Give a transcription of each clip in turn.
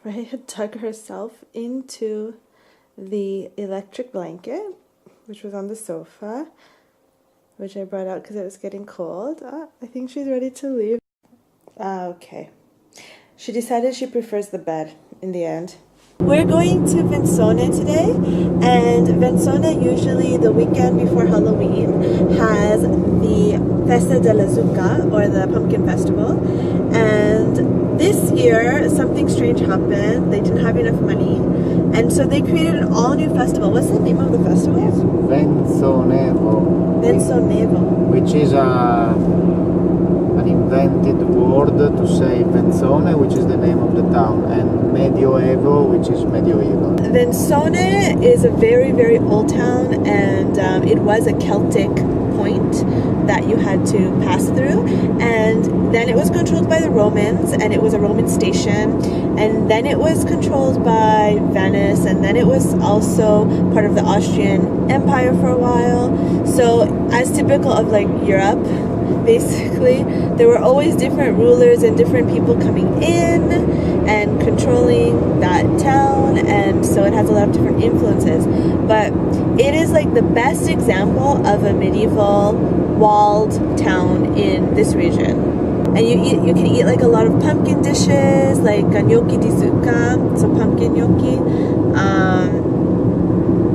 Freyja dug herself into the electric blanket, which was on the sofa, which I brought out because it was getting cold. I think she's ready to leave. Okay. She decided she prefers the bed in the end. We're going to Venzone today, and Venzone usually the weekend before Halloween has the Festa della Zucca, or the pumpkin festival, and this year something strange happened. They didn't have enough money, and so they created an all-new festival. What's the name of the festival? It's VenzonEvo. VenzonEvo. Which is an invented word to say Venzone, which is the name of the town, and Medioevo, which is medieval. Venzone is a very, very old town, and it was a Celtic point that you had to pass through, and then it was controlled by the Romans, and it was a Roman station, and then it was controlled by Venice, and then it was also part of the Austrian Empire for a while. So as typical of like Europe, basically, there were always different rulers and different people coming in and controlling that town, and so it has a lot of different influences. But it is like the best example of a medieval walled town in this region. And you can eat like a lot of pumpkin dishes, like gnocchi di zucca, so pumpkin gnocchi,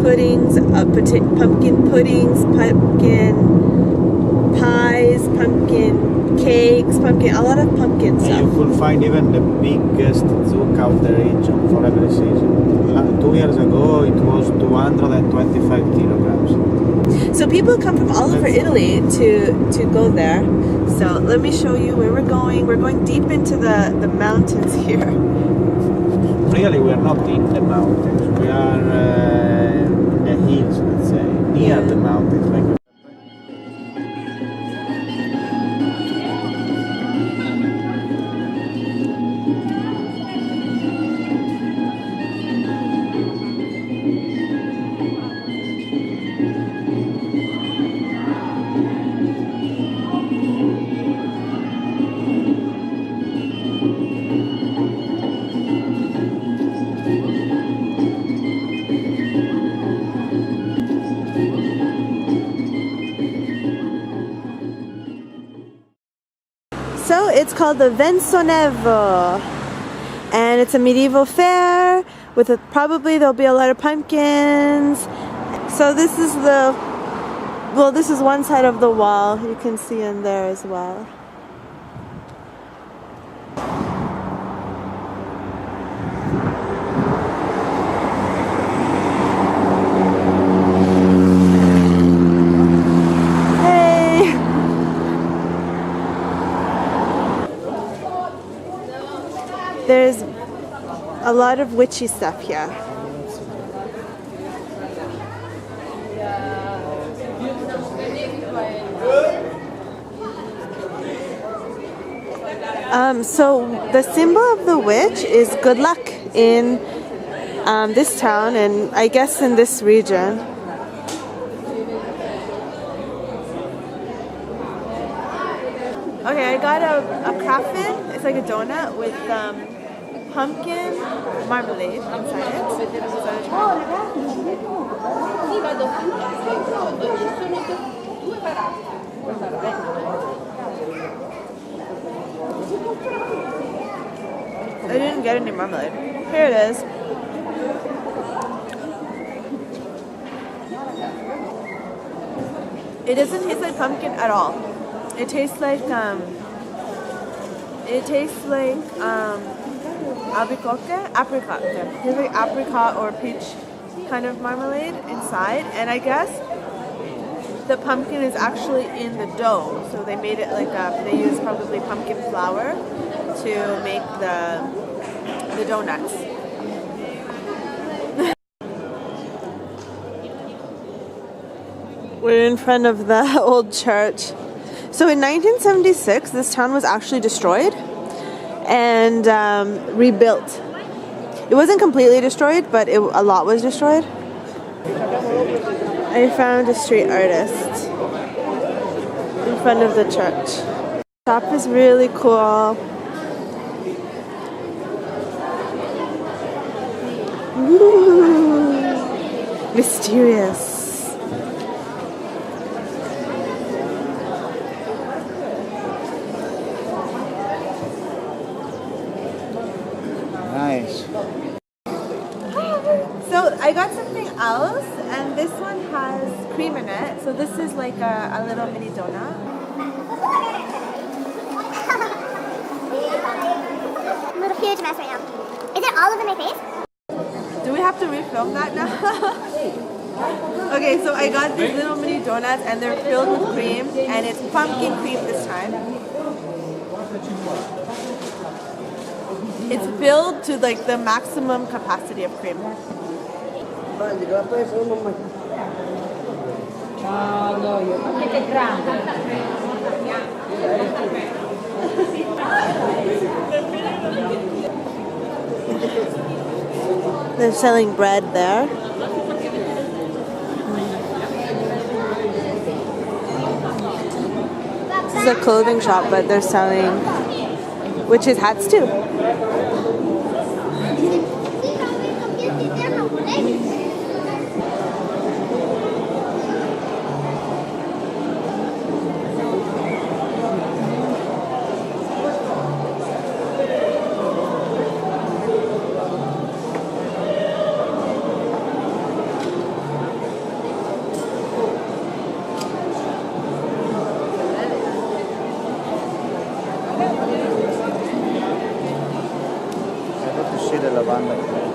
puddings, pumpkin puddings, pumpkin pies, pumpkin cakes, a lot of pumpkin stuff. You could find even the biggest zucca of the region for every season. 2 years ago it was 225 kilograms. So people come from all over Italy to go there. So let me show you where we're going. We're going deep into the mountains here. Really, we are not in the mountains. We are the hills, let's say, near the mountains. Like So it's called the VenzonEvo, and it's a medieval fair with probably there'll be a lot of pumpkins. So this is this is one side of the wall. You can see in there as well. There's a lot of witchy stuff here. So the symbol of the witch is good luck in this town, and I guess in this region. Okay, I got a craffin. It's like a donut with pumpkin marmalade inside it. I didn't get any marmalade. Here it is. It doesn't taste like pumpkin at all. It tastes like apricot. It tastes like apricot or peach kind of marmalade inside, and I guess the pumpkin is actually in the dough. So they made it like they used probably pumpkin flour to make the donuts. We're in front of the old church. So in 1976, this town was actually destroyed and rebuilt. It wasn't completely destroyed, but a lot was destroyed. I found a street artist in front of the church. The shop is really cool. Ooh, mysterious. Nice. So I got something else, and this one has cream in it. So this is like a little mini donut. I'm a huge mess right now. Is it all over my face? Do we have to refilm that now? Okay, so I got these little mini donuts, and they're filled with cream, and it's pumpkin cream this time. It's filled to like the maximum capacity of cream. They're selling bread there. This is a clothing shop, but they're selling witches' hats too. I have to see the lavanda.